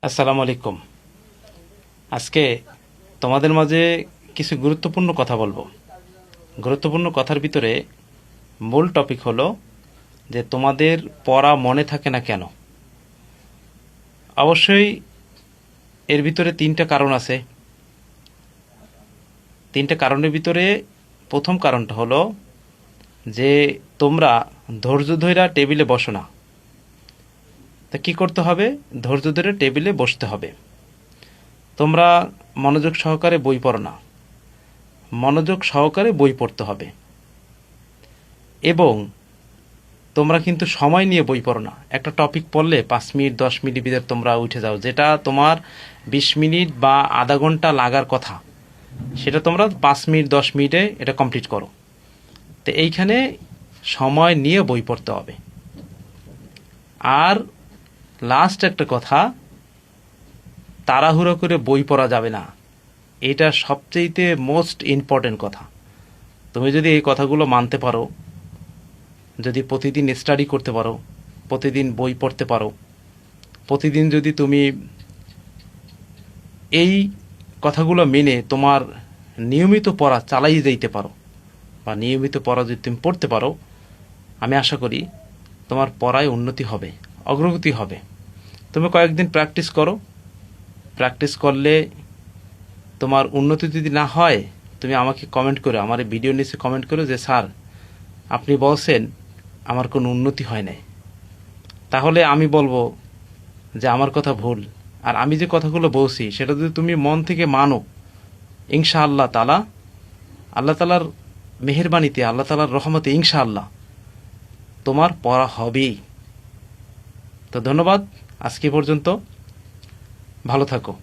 আসসালামু আলাইকুম। আজকে তোমাদের মাঝে কিছু গুরুত্বপূর্ণ কথা বলবো। গুরুত্বপূর্ণ কথার ভিতরে মূল টপিক হলো যে তোমাদের পড়া মনে থাকে না কেন। অবশ্যই এর ভিতরে তিনটা কারণ আছে। তিনটা কারণের ভিতরে প্রথম কারণটা হলো যে তোমরা ধৈর্য ধইরা টেবিলে বসো না। তা কী করতে হবে? ধৈর্য ধরে টেবিলে বসতে হবে। তোমরা মনোযোগ সহকারে বই পড়ো না, মনোযোগ সহকারে বই পড়তে হবে। এবং তোমরা কিন্তু সময় নিয়ে বই পড়ো না। একটা টপিক পড়লে 5 মিনিট 10 মিনিট ভিতরে তোমরা উঠে যাও, যেটা তোমার 20 মিনিট বা আধা ঘন্টা লাগার কথা, সেটা তোমরা 5 মিনিট 10 মিনিটে এটা কমপ্লিট করো। তো এইখানে সময় নিয়ে বই পড়তে হবে। আর লাস্ট একটা কথা, তাড়াহুড়ো করে বই পড়া যাবে না। এটা সবচেয়ে মোস্ট ইম্পর্টেন্ট কথা। তুমি যদি এই কথাগুলো মানতে পারো, যদি প্রতিদিন স্টাডি করতে পারো, প্রতিদিন বই পড়তে পারো, প্রতিদিন যদি তুমি এই কথাগুলো মেনে তোমার নিয়মিত পড়া চালাই যাইতে পারো, বা নিয়মিত পড়া যদি তুমি পড়তে পারো, আমি আশা করি তোমার পড়ায় উন্নতি হবে, অগ্রগতি হবে। তুমি কয়েকদিন প্র্যাকটিস করো। প্র্যাকটিস করলে তোমার উন্নতি যদি না হয়, তুমি আমাকে কমেন্ট করো, আমার এই ভিডিও নিচে কমেন্ট করো যে স্যার আপনি বলছেন আমার কোনো উন্নতি হয় নাই। তাহলে আমি বলবো যে আমার কথা ভুল। আর আমি যে কথাগুলো বলছি সেটা যদি তুমি মন থেকে মানো, ইনশাআল্লাহ তাআলা, আল্লাহ তাআলার মেহেরবানিতে, আল্লাহ তাআলার রহমতে ইনশাআল্লাহ তোমার পড়া হবেই। তো ধন্যবাদ। আজকে পর্যন্ত। ভালো থাকো।